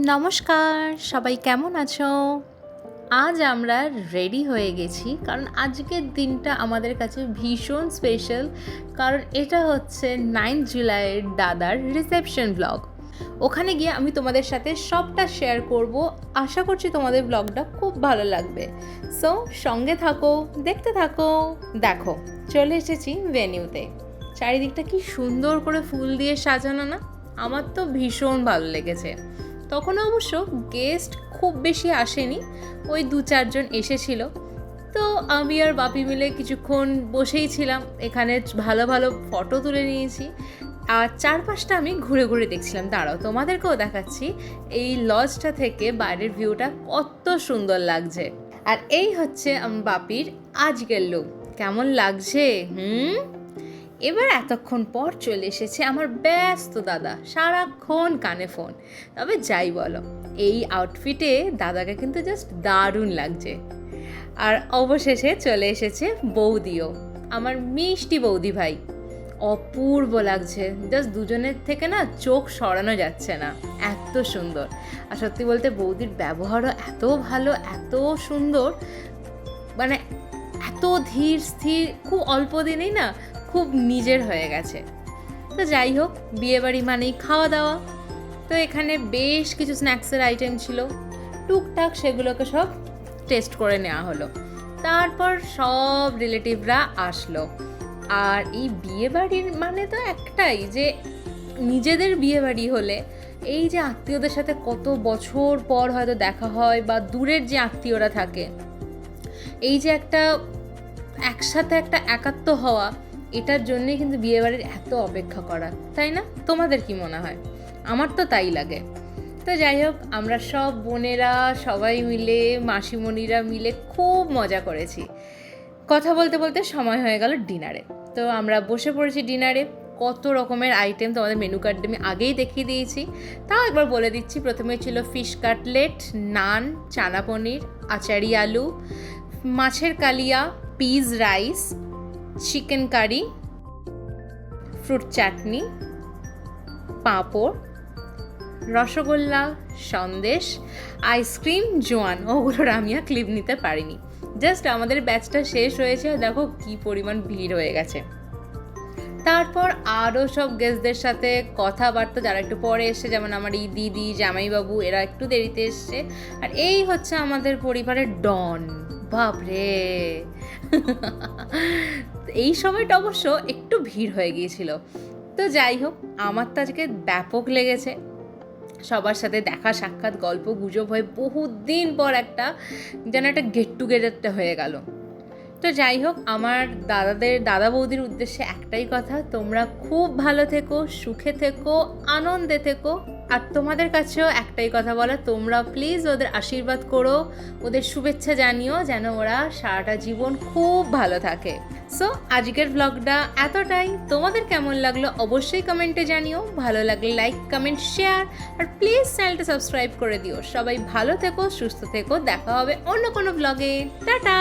নমস্কার, সবাই কেমন আছো? আজ আমরা রেডি হয়ে গেছি কারণ আজকের দিনটা আমাদের কাছে ভীষণ স্পেশাল। কারণ এটা হচ্ছে 9 জুলাইয়ের দাদার রিসেপশন ব্লগ। ওখানে গিয়ে আমি তোমাদের সাথে সবটা শেয়ার করব। আশা করছি তোমাদের ব্লগটা খুব ভালো লাগবে। সো সঙ্গে থাকো, দেখতে থাকো। দেখো, চলে এসেছি ভেন্যুতে। চারিদিকটা কি সুন্দর করে ফুল দিয়ে সাজানো না? আমার তো ভীষণ ভালো লেগেছে। তখন অবশ্য গেস্ট খুব বেশি আসেনি, ওই 2-4 জন এসেছিল। তো আমি আর বাপি মিলে কিছুক্ষণ বসেই ছিলাম, এখানে ভালো ভালো ফটো তুলে নিয়েছি। আর চারপাশটা আমি ঘুরে ঘুরে দেখছিলাম। দাঁড়াও, তোমাদেরকেও দেখাচ্ছি এই লজটা থেকে বাইরের ভিউটা কত সুন্দর লাগছে। আর এই হচ্ছে আমার বাপির আজকের লুক। কেমন লাগছে? এবার এতক্ষণ পর চলে এসেছে আমার ব্যস্ত দাদা, সারাক্ষণ কানে ফোন। তবে যাই বলো, এই আউটফিটে দাদাকে কিন্তু জাস্ট দারুণ লাগছে। আর অবশেষে চলে এসেছে বৌদিও, আমার মিষ্টি বৌদি ভাই। অপূর্ব লাগছে, জাস্ট দুজনের থেকে না চোখ সরানো যাচ্ছে না, এত সুন্দর। আর সত্যি বলতে বৌদির ব্যবহারও এত ভালো, এত সুন্দর, মানে এত ধীর স্থির, খুব অল্প দিনেই না খুব নিজের হয়ে গেছে। তো যাই হোক, বিয়েবাড়ি মানেই খাওয়া দাওয়া। তো এখানে বেশ কিছু স্ন্যাক্সের আইটেম ছিল, টুকটাক সেগুলোকে সব টেস্ট করে নেওয়া হলো। তারপর সব রিলেটিভরা আসলো। আর এই বিয়েবাড়ির মানে তো একটাই, যে নিজেদের বিয়েবাড়ি হলে এই যে আত্মীয়দের সাথে কত বছর পর হয়তো দেখা হয়, বা দূরের যে আত্মীয়রা থাকে, এই যে একটা একসাথে একটা একাত্ম হওয়া, এটার জন্যই কিন্তু বিয়েবাড়ির এত অপেক্ষা করা, তাই না? তোমাদের কি মনে হয়? আমার তো তাই লাগে। তো যাই হোক, আমরা সব বোনেরা সবাই মিলে, মাসিমণিরা মিলে খুব মজা করেছি। কথা বলতে বলতে সময় হয়ে গেল ডিনারে। তো আমরা বসে পড়েছি ডিনারে। কত রকমের আইটেম তোমাদের মেনু কার্ড আমি আগেই দেখিয়ে দিয়েছি, তাও একবার বলে দিচ্ছি। প্রথমে ছিল ফিশ কাটলেট, নান, চানা পনির, আচারি আলু, মাছের kalia, peas rice, chicken curry, fruit chutney, papad, rasgulla, sandesh, ice cream, জোয়ান। ওগুলোর আমি আর ক্লিপ নিতে পারিনি। জাস্ট আমাদের ব্যাচটা শেষ হয়েছে, দেখো কি পরিমাণ ভিড় হয়ে গেছে। তারপর আরও সব গেস্টদের সাথে কথাবার্তা, যারা একটু পরে এসছে, যেমন আমার এই দিদি, জামাইবাবু, এরা একটু দেরিতে এসছে। আর এই হচ্ছে আমাদের পরিবারের ডন। বাপরে এই সময়টা অবশ্য একটু ভিড় হয়ে গিয়েছিল। তো যাই হোক, আমার তো আজকে ব্যাপক লেগেছে। সবার সাথে দেখা সাক্ষাৎ, গল্প গুজব হয়ে বহুদিন পর একটা যেন একটা গেট টুগেদারটা হয়ে গেল। তো যাই হোক, আমার দাদা বৌদির উদ্দেশ্যে একটাই কথা, তোমরা খুব ভালো থেকো, সুখে থেকো, আনন্দে থেকো। আর তোমাদের কাছেও একটাই কথা বলা, তোমরা প্লিজ ওদের আশীর্বাদ করো, ওদের শুভেচ্ছা জানিও, যেন ওরা সারাটা জীবন খুব ভালো থাকে। সো আজকের ব্লগটা এতটাই। তোমাদের কেমন লাগলো অবশ্যই কমেন্টে জানিও। ভালো লাগলে লাইক, কমেন্ট, শেয়ার, আর প্লিজ চ্যানেলটা সাবস্ক্রাইব করে দিও। সবাই ভালো থেকো, সুস্থ থেকো। দেখা হবে অন্য কোনো ব্লগে। টাটা।